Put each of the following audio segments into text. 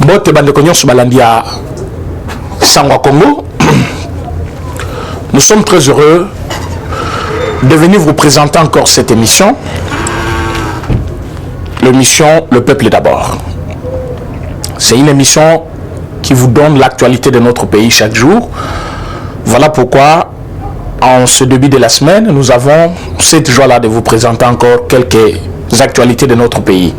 Bote bande konyon balandia Sangwa Congo. Nous sommes très heureux de venir vous présenter encore cette émission. L'émission Le Peuple d'abord. C'est une émission qui vous donne l'actualité de notre pays chaque jour. Voilà pourquoi, en ce début de la semaine, nous avons cette joie-là de vous présenter encore quelques actualités de notre pays.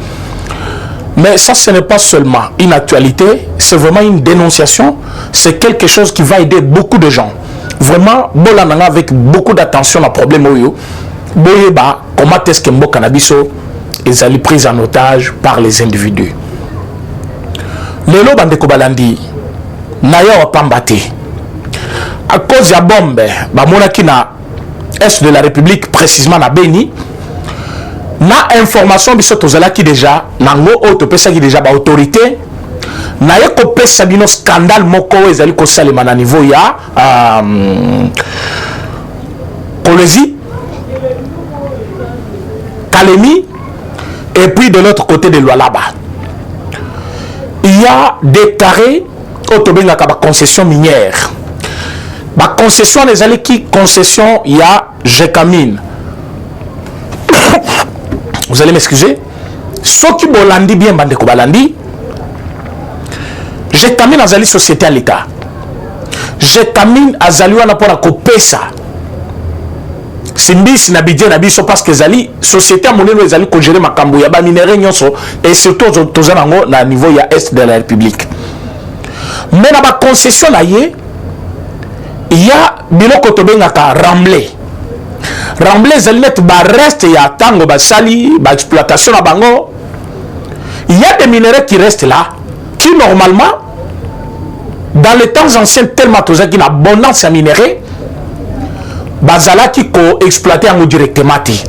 Mais ça, ce n'est pas seulement une actualité, c'est vraiment une dénonciation. C'est quelque chose qui va aider beaucoup de gens. Vraiment, Bolananga avec beaucoup d'attention à problème oyo. Boyeba, comment est-ce que Mbo Cannabiso est pris en otage par les individus. Lelo bandeko balandi, naya wa pambate. À cause de la bombe, bamonaki na est de la République, précisément na Beni, na information biso tozalaki déjà nango auto pesa ki déjà ba autorité na yeko pesa bino scandale moko ezali ko salema na niveau ya Kolezi Kalemi et puis de l'autre côté de Lualaba il y a des carrés autobenga ka ba concession minière ba concession ezali ki concession ya Jekamine. Vous allez m'excuser. Ce qui bolandi bien bande ko balandi. Jekamine azali société à l'état. Jekamine azali wana pona ko pesa. Simbisi na bidje na biso parce que zali société à moneno ezali ko gérer makambo ya ba minéraux nyonso et surtout tozanango na niveau ya est de la République. Mais na ba concession na ye il y a biloko tobenga ka ramblé. Ramblé Zelnet ba reste ya tango ba sali ba exploitation na bango. Il y a des minéraux qui restent là qui normalement dans les temps anciens tellement toza qui abondance à minéraux bazala qui ko exploiter en directement ti.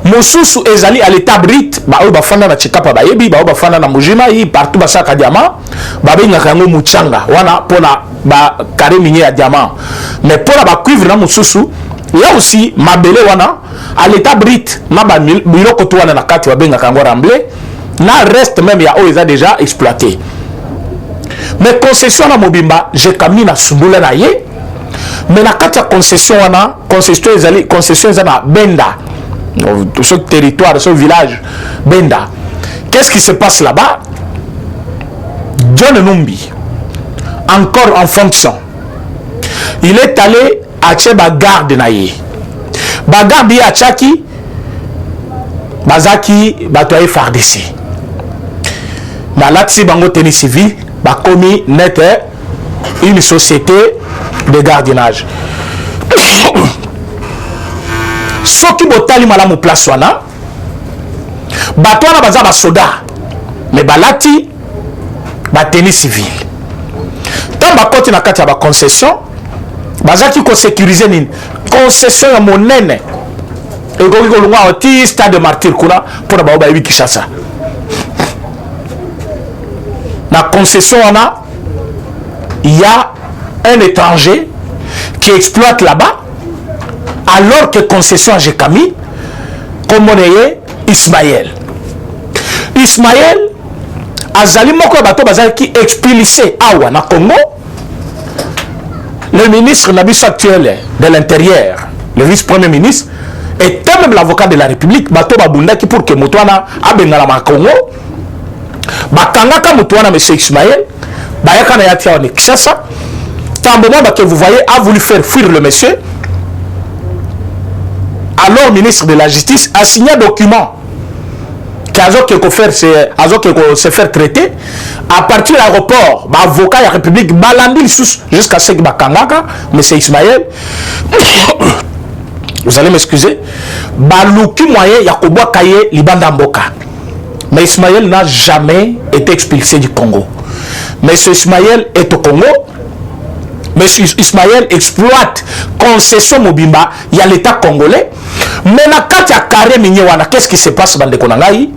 Mosusu ezali à l'état brut ba o ba fanda na chekapa ba yebi ba o ba fanda na mujima yi partout ba saka diamant ba benga kango muchanga wana pona ba carré minier ya diamant mais pona ba cuivre na mosusu. Il y a aussi Mabele wana à l'état brut na ba biloko to wana na kati wa benga kango ramblé na reste même ya oza déjà exploité. Mais concession na mobimba j'ai kamini na sumbula na ye mais na kati ya concession wana concession ezana Benda ce territoire ce village Benda. Qu'est-ce qui se passe là-bas? John Numbi encore en fonction. Il est allé à garde naye bagarde ya chaki bazaki batoye FARDC malati bango tennis civil bakomi net une société de gardiennage soki botali malamu place wana bato wana baza ba soda mais balati ba tennis civil tant bakoti na kati ya ba concession bazaki ko sécuriser nini concession ya monene ekoki kolunga oti stade de martyr kuna pona ba yebi Kinshasa na concession wana il y a un étranger qui exploite là-bas alors que concession à Jekami comme on est Ismaël azali moko bato bazaki expulsé awa na Congo. Le ministre Nabiso actuel de l'Intérieur, le vice-premier ministre, est même l'avocat de la République, Bato Babunda, qui pour que Moutouana abengala ma Congo, Bakangaka Moutouana, M. Ismaël, Bayakana Yatia en Kinshasa, Tamboma, que vous voyez, a voulu faire fuir le monsieur, alors ministre de la Justice, a signé un document se faire traiter à partir de l'aéroport avocat de la République balandi jusqu'à ce que bakangaka monsieur Ismaël vous allez m'excuser baluki moyen ya kobwa kaye libanda mboka mais Ismaël n'a jamais été expulsé du Congo. Monsieur Ismaël est au Congo. Monsieur Ismaël exploite concession mobimba il y a l'état congolais mais na kati ya carré minier wana qu'est-ce qui se passe bande konangai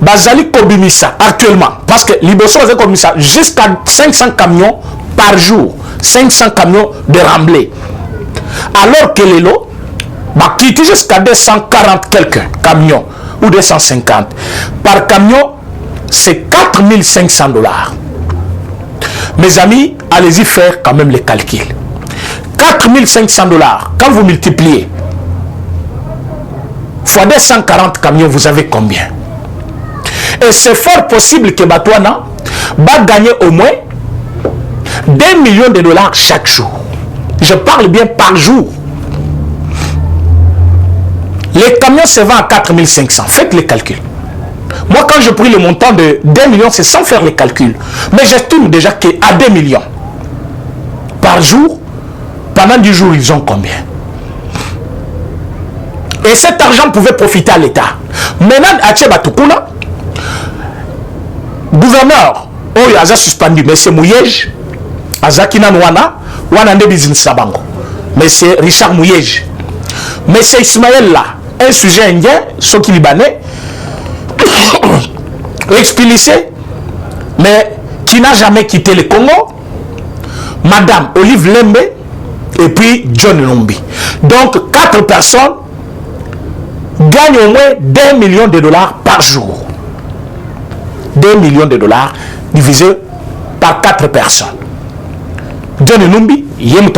bazali kobimisa actuellement parce que liboso bazali kobimisa jusqu'à 500 camions par jour 500 camions de remblai alors que les lots bah quitte jusqu'à 240 quelques camions ou 250 par camion c'est 4500 $. Mes amis, allez-y faire quand même les calculs. 4500 $, quand vous multipliez fois 240 camions, vous avez combien? Et c'est fort possible que Batouana va gagner au moins 2 millions de $ chaque jour. Je parle bien par jour. Les camions se vendent à 4500. Faites les calculs. Moi, quand je pris le montant de 2 millions, c'est sans faire les calculs. Mais j'estime déjà qu'à 2 millions par jour, pendant 10 jours, ils ont combien? Et cet argent pouvait profiter à l'État. Maintenant, à Tchebatukuna, gouverneur, il a suspendu, mais c'est Mouyej, Azakina Nwana, Wanande Business Sabango. Mais c'est Richard Mouyej. Mais c'est Ismaël là, un sujet indien, ce qui libanais, explicé, mais qui n'a jamais quitté le Congo, Madame Olive Lembe et puis John Lumbi. Donc 4 personnes gagnent au moins 2 millions de $ par jour. 2 millions de $ divisé par 4 personnes. John Lumbi, il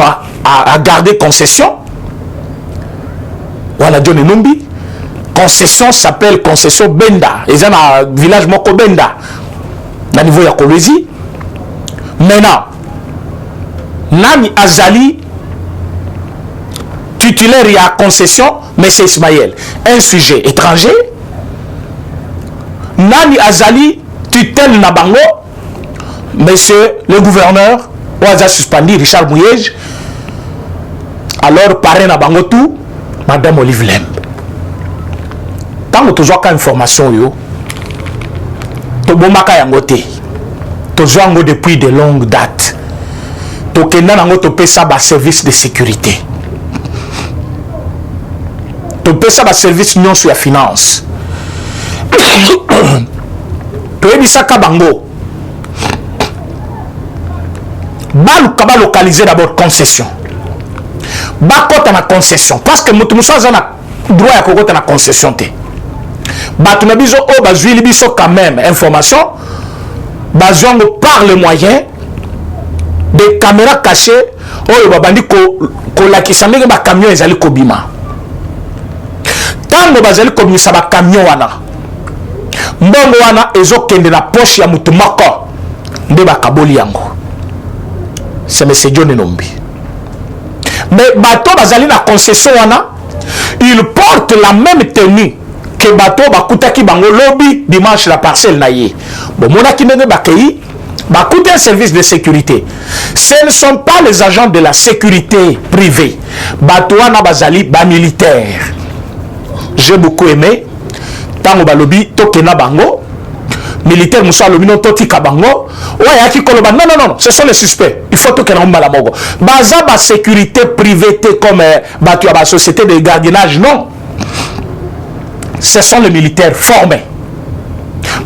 a gardé concession. Voilà, John Lumbi. Concession s'appelle concession Benda. Ils ont un village Moko Benda. Au niveau de la Colombie. Maintenant, Nani Azali, titulaire et à concession, M. Ismaël, un sujet étranger. Nani Azali, tutelle Nabango, monsieur le gouverneur, Ouaza suspendu, Richard Mouyej. Alors, parrain Nabango tout, Madame Olive Lembe. Tant que tu as information, tu as tu depuis de longues dates. Tu as ça service de sécurité. Tu as ça service non sur la finance. Tu as dit ça Kabango. Ba localiser d'abord concession. Ba kota na concession parce que mutu musa na droit ya kokota na concession te. Ba tu na biso o ba zuili biso quand même information. Ba zongo par le moyen des caméras cachées oyo ba bandi ko lakisa ndenge ba camion ezali kobima. Tango bazali kobimisa ba camion wana. Mbongo wana ezokende na poche ya mutu moko nde bakaboli yango. C'est M. John Nombi. Mais bateau bazali na concession wana, il porte la même tenue que bateau bakutaki bango lobby dimanche la parcelle na ye. Bon mona kinene bakei bakuta un service de sécurité. Ce ne sont pas les agents de la sécurité privée. Bateau wana bazali ba militaire. J'ai beaucoup aimé tango balobi tokena bango militaire Moussa Lomino Toti Kabango. Ouais, non, ce sont les suspects. Il faut que l'on la mogo. Baza ba sécurité privée comme la société de gardiennage, non. Ce sont les militaires formés.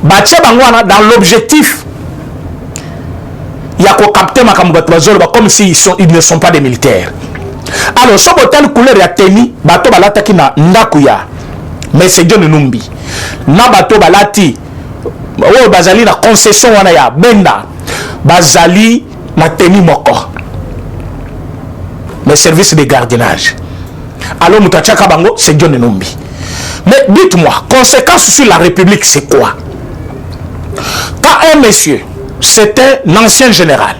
Batia Bangwana dans l'objectif. Il y a qu'au capter comme s'ils ne sont pas des militaires. Alors, ce botel couleur ya teni, bato balataki na ndakuya. Mais c'est John Numbi. Na bato balati. Oh, bazali na concession wana ya Benda. Bazali na teni moko. Mais service de gardiennage. Alors, Moutachaka Bango, c'est John Numbi. Mais dites-moi, conséquence sur la République, c'est quoi? Quand un monsieur, c'est un ancien général,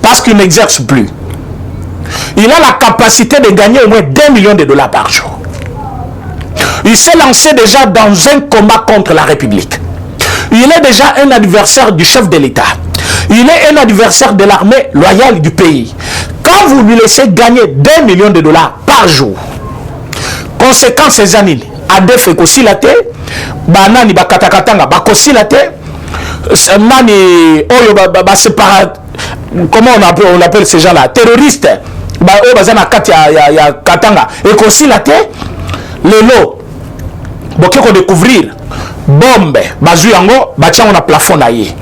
parce qu'il n'exerce plus, il a la capacité de gagner au moins 2 millions de $ par jour. Il s'est lancé déjà dans un combat contre la République. Il est déjà un adversaire du chef de l'État. Il est un adversaire de l'armée loyale du pays. Quand vous lui laissez gagner 2 millions de $ par jour, conséquence ces années, ADF est aussi la tête, banani bakatakatanga bakosilate, nani oyo séparat, comment on appelle ces gens-là, terroristes, oyo bazana kati ya katanga ekosilate, lelo bokeko découvrir bombe bazu yango batiango na plafond na ye.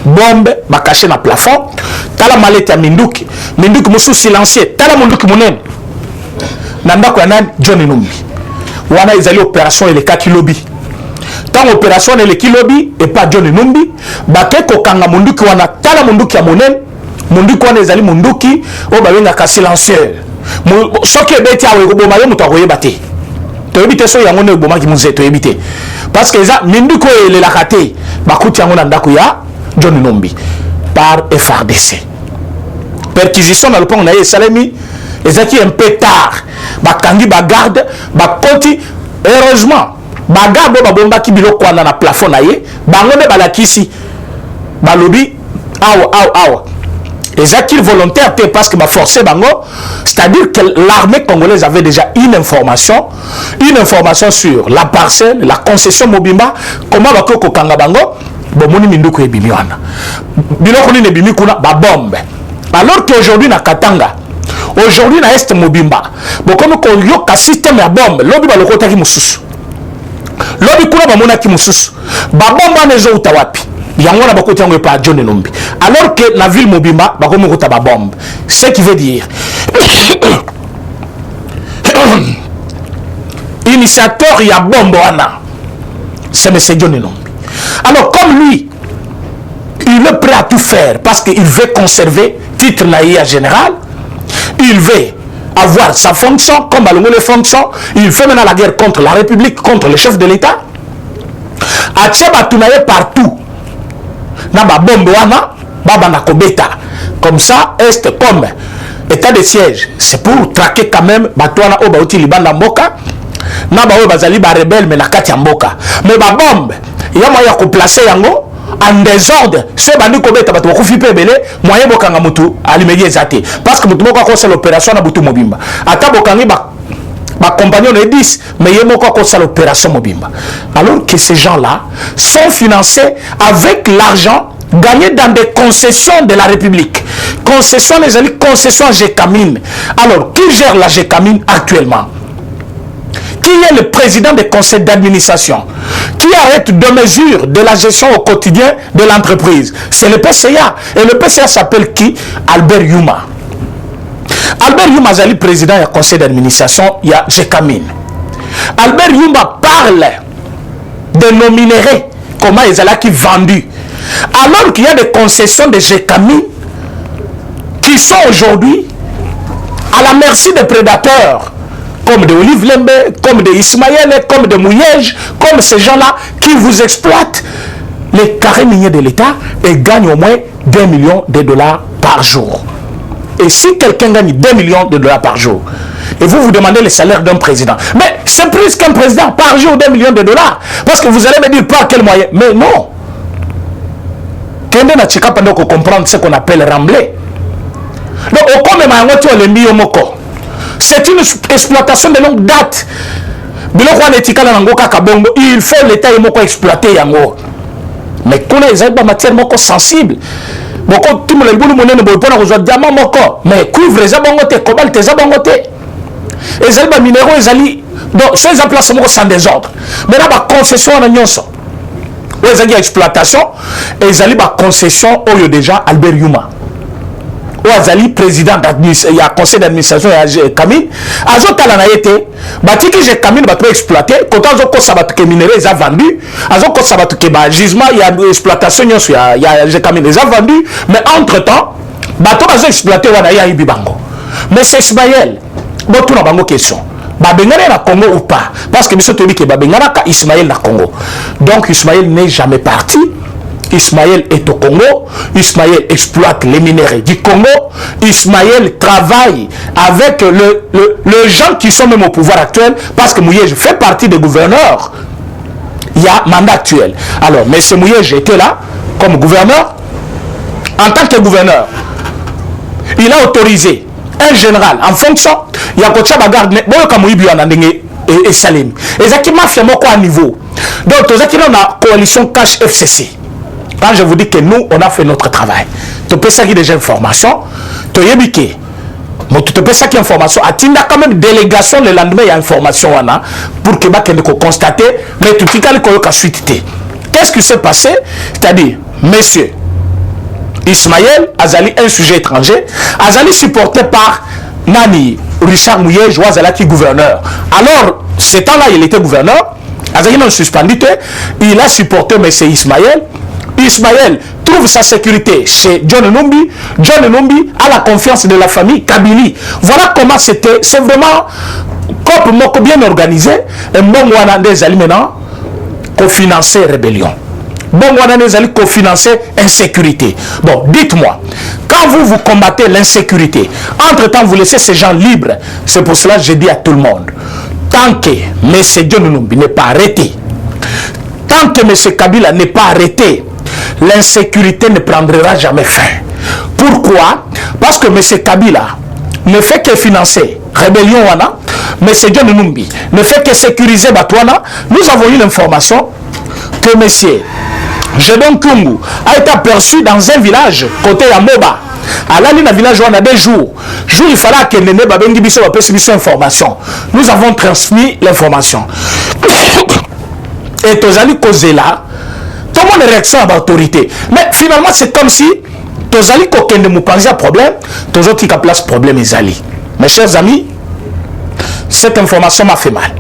Bombe bakaché na plafond, tala malete ya minduki musu silencieux, tala munduki munene na ndako ya nani John Numbi. Wana ezali opération et les kaki lobby. tant opération et le kilobi et pas John Numbi bake ko kanga munduki wana tala munduki ya monen munduki wana ezali munduki o babenga ka silencieux soki ebeti awe ko boma yo muto akoyeba te toyebi te so yango ne boma ki muze toyebi te parce que eza munduki o elelaka te bakuti yango na ndako ya John Numbi par FRDC perquisition na lopango na ye esalemi ezaki un peu tard bakangi bagarde bakoti heureusement bagarde babombaki biloko wana na plafond na ye bango nde balakisi balobi awa ezaki volontaire te parce que baforce bango, c'est-à-dire que l'armée congolaise avait déjà une information sur la parcelle, la concession Mobimba, comment bako kokanga bango bomoni minduko ebimi wana biloko ni ebimi kuna ba bombe. Alors qu'aujourd'hui na Katanga, aujourd'hui na Est Mobimba, bon comme qu'on yoka système ya bombe, lobi ba lokota ki mususu. Lobi kuna ba mona ki mususu. Ba bomba nezo utawapi. Yango na bakoti yango pa John Numbi. Alors que la ville Mobimba ba komo kota ba bombe. Ce qui veut dire initiateur ya bombe wana c'est monsieur John Numbi. Alors comme lui il est prêt à tout faire parce qu'il veut conserver titre naïa général, il veut avoir sa fonction comme les fonctions, il fait maintenant la guerre contre la République, contre le chef de l'État. Atcheba tunaye partout. Na ba bombe wana, baba na kobeta. Comme ça, est comme état de siège. C'est pour traquer quand même batwana o baouti libanda mboka. Na ba o bazali ba rebelle mais na kati mboka. Mais ba bombe, il y a moyen de placer yango en désordre. Ce bandi kobeta bato bakufi pe belé moyen bokanga mutu alimegi ezate parce que mutu moko ko l'opération na butu Mobimba ata bokangi ba compagnon de 10 mais yemoko ko l'opération Mobimba. Alors que ces gens-là sont financés avec l'argent gagné dans des concessions de la République. Concessions les amis, concessions Gécamine. Alors qui gère la Gécamine actuellement? Qui est le président des conseils d'administration? Qui arrête de mesure de la gestion au quotidien de l'entreprise? C'est le PCA. Et le PCA s'appelle qui? Albert Yuma. Albert Yuma est le président du conseil d'administration, il y a Gécamine. Albert Yuma parle de nos minéraux, comment ils ont qui vendus. Alors qu'il y a des concessions de Gécamine qui sont aujourd'hui à la merci des prédateurs. Comme de Olive Lembe, comme de Ismaël, comme de Mouyej, comme ces gens-là qui vous exploitent les carrés miniers de l'État et gagnent au moins 2 millions de dollars par jour. Et si quelqu'un gagne 2 millions de dollars par jour, et vous vous demandez le salaire d'un président, mais c'est plus qu'un président par jour 2 millions de dollars. Parce que vous allez me dire par quel moyen? Mais non. Kende na chika pendant qu'on comprendre ce qu'on appelle remblai. Donc, au comme ma le miyomoko. C'est une exploitation de longue date. Il faut l'État exploiter. Mais qu'on a des matières sensibles. Mais cuivre, cobalt, les minéraux, donc ces emplacements sans désordre. Mais là, la concession en agnon. Ils ont exploitation et ils ont concession au déjà Albert Yuma. Azali président d'administration, il y a conseil d'administration et Camille. Azotala na été, batiki j'ai Camille va exploiter. Quand on sabat que minéraux ils ont vendu, azoko sabat que gisement il y a exploitation il y a j'ai Camille ils ont vendu, mais entre temps, bateau va exploiter wana ya ibibango. Mais c'est Ismaël. Bon tout na bango question. Babengana na Congo ou pas? Parce que monsieur Tobi que babengana ka Ismaël na Congo. Donc Ismaël n'est jamais parti. Ismaël est au Congo, Ismaël exploite les minéraux du Congo, Ismaël travaille avec les gens qui sont même au pouvoir actuel, parce que Mouyej fait partie des gouverneurs. Il y a mandat actuel. Alors, M. Mouyej était là comme gouverneur. En tant que gouverneur, il a autorisé un général en fonction. Il y a Kocha Bagarde, et Salim. Et ça qui m'a fait à niveau. Donc, on a coalition Cash FCC. Quand je vous dis que nous, on a fait notre travail, tu peux ça qui déjà information, tu peux ça qui information, atteindre quand même délégation le lendemain, il y a information pour que vous constater, mais tout le suite. Qu'est-ce qui s'est passé? C'est-à-dire, monsieur Ismaël Azali, un sujet étranger, Azali supporté par Nani, Richard Mouyej, Azali qui gouverneur. Alors, ce temps-là, il était gouverneur. Azaki non suspendu, il a supporté M. Ismaël. Ismaël trouve sa sécurité chez John Numbi. John Numbi a la confiance de la famille Kabili. Voilà comment c'était. C'est vraiment comme bien organisé. Et bon, on a des aliments maintenant co-financer rébellion. Bon, on a des aliments co-financer insécurité. Bon, dites-moi, quand vous combattez l'insécurité, entre-temps, vous laissez ces gens libres. C'est pour cela que je dis à tout le monde, tant que M. John Numbi n'est pas arrêté, tant que M. Kabila n'est pas arrêté, l'insécurité ne prendra jamais fin. Pourquoi? Parce que M. Kabila ne fait que financer rébellion wana, M. John Numbi ne fait que sécuriser Batouana. Nous avons eu l'information que M. Jedon Kungu a été aperçu dans un village côté à Moba. À la ligne village on a des jours. Il fallait que Néné Babengi Bisso ait information. Nous avons transmis l'information. Et Tozali Kozela, tout le monde réaction à l'autorité. Mais finalement, c'est comme si Tozali Kokende mou pense à problème, Tozali qui place problème Ezali. Mes chers amis, cette information m'a fait mal.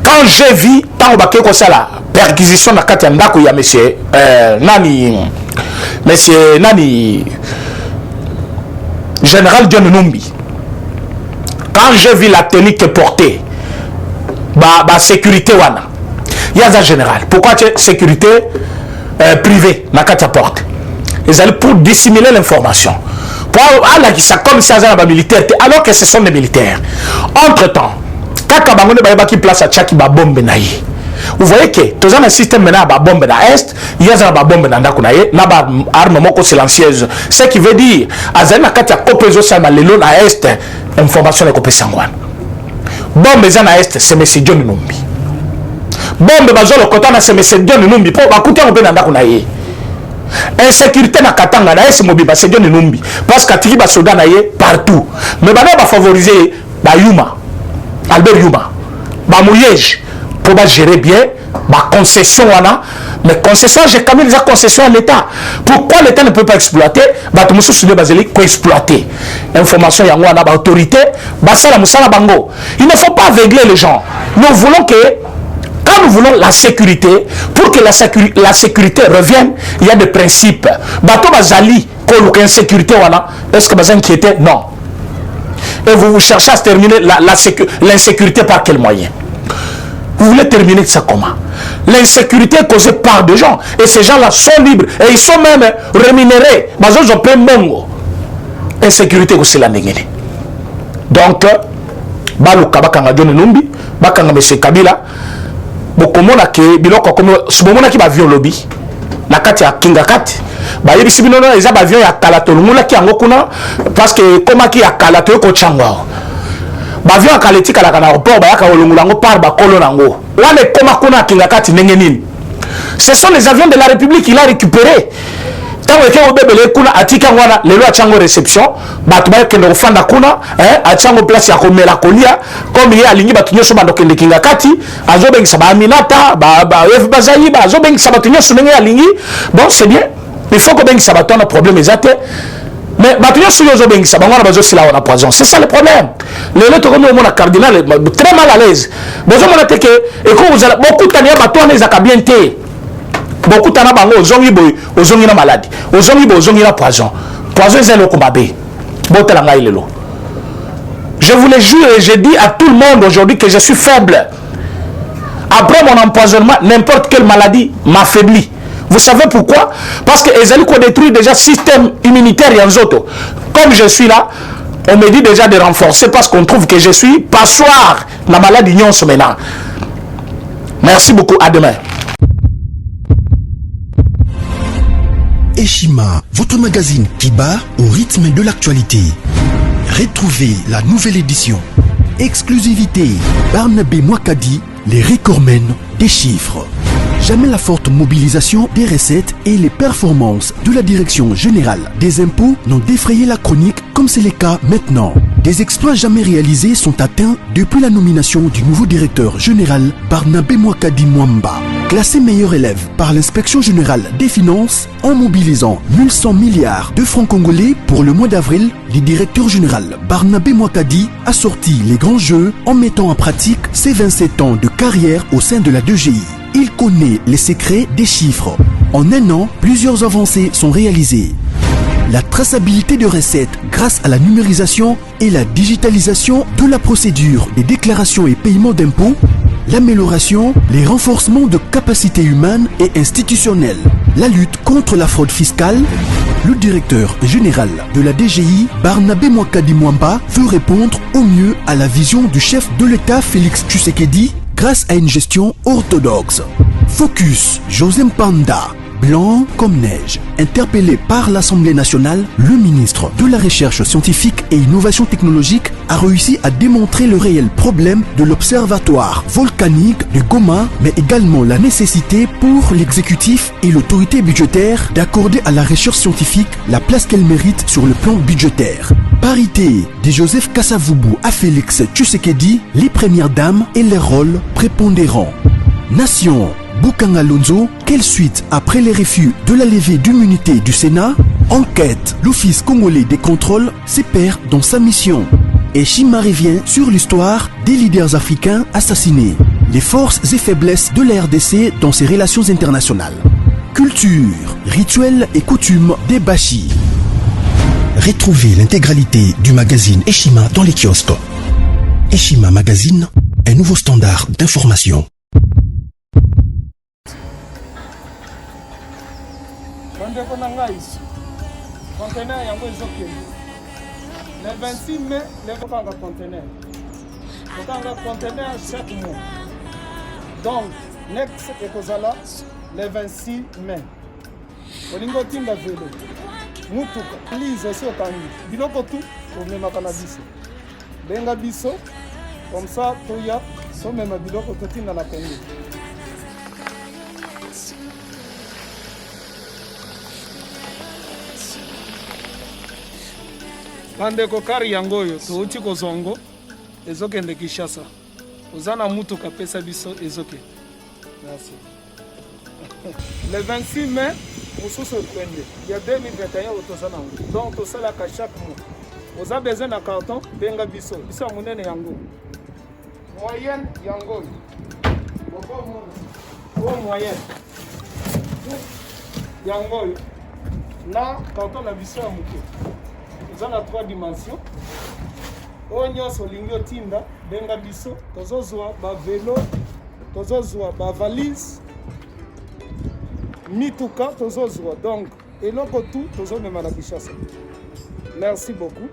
Quand j'ai vu, tant que ça la perquisition de Katianda, il y a monsieur Nani, général John Numbi. Quand j'ai vu la tenue que portait, la sécurité wana, il y a un général. Pourquoi tu es sécurité privée na Katia porte? Ils allaient pour dissimuler l'information. Pour aller ça comme si c'était militaire, alors que ce sont des militaires. Entre-temps, quand Kabangone ba qui place à Tchaki ba bombe naïe. Vous voyez que tous un système maintenant ba bombe na est, il y a un bombe na ndakunaye, na ba armement silencieuse. Ce qui veut dire azana Katia kopezo sa malelo na est, information est copé sangwana. Bombe na est, c'est M. John Numbi. Bombe bazolo kotana c'est M. John Numbi pour bakuta ko na ndakunaye. Insécurité na katanga na est mobiba c'est John Numbi parce qu'atiki ba soda na ye partout. Mais bana ba favoriser ba Yuma. Albert Yuma. Ba Mouyej pour ba gérer bien ba concession wana. Mais concession, j'ai quand même des concessions à l'État. Pourquoi l'État ne peut pas exploiter? Bah tout le monde basé quoi exploiter. Information yango wana ba autorité, ba sala musala bango. Il ne faut pas aveugler les gens. Nous voulons que quand nous voulons la sécurité, pour que la sécurité revienne, il y a des principes. Bato bazali ko insécurité wana, est-ce que vous inquiétez? Non. Et vous cherchez à terminer l'insécurité par quel moyen? Vous voulez terminer ça comment? L'insécurité est causée par des gens. Et ces gens-là sont libres. Et ils sont même rémunérés. Ils ont payé mongo. Insécurité aussi la négene. Donc, Balou Kabakanga John Numbi, Bakanga M. Kabila, Bokomona ke biloko comme subomona ki ba avion lobby. Na kati ya Kinga kati. Ba yebisi binono eza ba avion ya kalato ngula ki yango kuna parce que koma ki ya kalato ko changwa. Bavion akaleti kala kana aéroport bayaka olongula ngo par ba kolo nango wana koma kuna kinga kati ndenge nini. Ce sont les avions de la République qu'il a récupéré. Tant que obebele kuna atika ngwana lelo achango réception batu ba kende ofanda kuna achango place ya komela kolia comme il alingi batu nyoso bando kende kinga kati azobengisa ba Aminata ba F bazali ba azobengisa batu nyoso ndenge alingi. Bon c'est bien, il faut que bengisa batu na problème ezate. Mais c'est ça le problème. Les autres comme le cardinal très mal à l'aise. Beaucoup de temps bien été. Beaucoup de temps aux na maladie. Aux na poison. Poison c'est le combat. Je vous le jure et je dis à tout le monde aujourd'hui que je suis faible. Après mon empoisonnement, n'importe quelle maladie m'affaiblit. Vous savez pourquoi? Parce que les alliés détruisent déjà le système immunitaire et en autres. Comme je suis là, on me dit déjà de renforcer parce qu'on trouve que je suis passoire la maladie non maintenant. Merci beaucoup, à demain. Eshima, votre magazine qui bat au rythme de l'actualité. Retrouvez la nouvelle édition. Exclusivité, Barnabé Mwakadi, les recordmen des chiffres. Jamais la forte mobilisation des recettes et les performances de la Direction générale des impôts n'ont défrayé la chronique comme c'est le cas maintenant. Des exploits jamais réalisés sont atteints depuis la nomination du nouveau directeur général Barnabé Mwakadi Mwamba. Classé meilleur élève par l'inspection générale des finances en mobilisant 1100 milliards de francs congolais pour le mois d'avril, le directeur général Barnabé Mwakadi a sorti les grands jeux en mettant en pratique ses 27 ans de carrière au sein de la DGI. Il connaît les secrets des chiffres. En un an, plusieurs avancées sont réalisées. La traçabilité de recettes grâce à la numérisation et la digitalisation de la procédure des déclarations et paiements d'impôts, l'amélioration, les renforcements de capacités humaines et institutionnelles, la lutte contre la fraude fiscale. Le directeur général de la DGI, Barnabé Mwakadi Mwamba, veut répondre au mieux à la vision du chef de l'État Félix Tshisekedi grâce à une gestion orthodoxe. Focus, José Mpanda. Blanc comme neige. Interpellé par l'Assemblée nationale, le ministre de la Recherche scientifique et innovation technologique a réussi à démontrer le réel problème de l'observatoire volcanique de Goma, mais également la nécessité pour l'exécutif et l'autorité budgétaire d'accorder à la recherche scientifique la place qu'elle mérite sur le plan budgétaire. Parité de Joseph Kasavubu à Félix Tshisekedi, les premières dames et les rôles prépondérants. Nation. Bukanga Lonzo, quelle suite après les refus de la levée d'immunité du Sénat? Enquête, l'Office congolais des contrôles se perd dans sa mission. Et Chima revient sur l'histoire des leaders africains assassinés. Les forces et faiblesses de la RDC dans ses relations internationales. Culture, rituels et coutumes des Bashi. Retrouvez l'intégralité du magazine Eshima dans les kiosques. Eshima Magazine, un nouveau standard d'information. Bandeko na ngai conteneur yango ezokende le 26 mai lekokanga conteneur chaque mois, donc next ekozala le 26 mai. Olingi otinda velo mutuka lise osi okangi biloko tu omemaka na biso, benga biso comme ça toya somema biloko totinda na Congo. Bandeko kari yango oyo touti kozongo ezokende Kinshasa. Oza na mutuka pesa biso ezokende. Merci. Le 26 mai, mosusu ekwende ya 2021 otoza nango. Donc tosalaka chaque mois. Oza besoin na carton benga biso. Biso ya monene yango. Moyenne yango oyo. Boko moyenne. Yango oyo. Na carton na biso ya moke. Dans 3 dimensions. Onyo solingo tinda benga biso tozozwa ba vélo, tozozwa ba valise, mituka tozozwa. Donc eloko tout tozomema na Kinshasa. Merci beaucoup.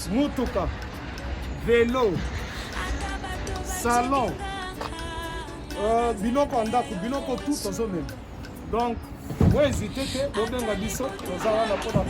Mutuka, vélo, salon, biloko andako, biloko tout tozomema. Donc vous hésitez que bobenga biso tozala na pona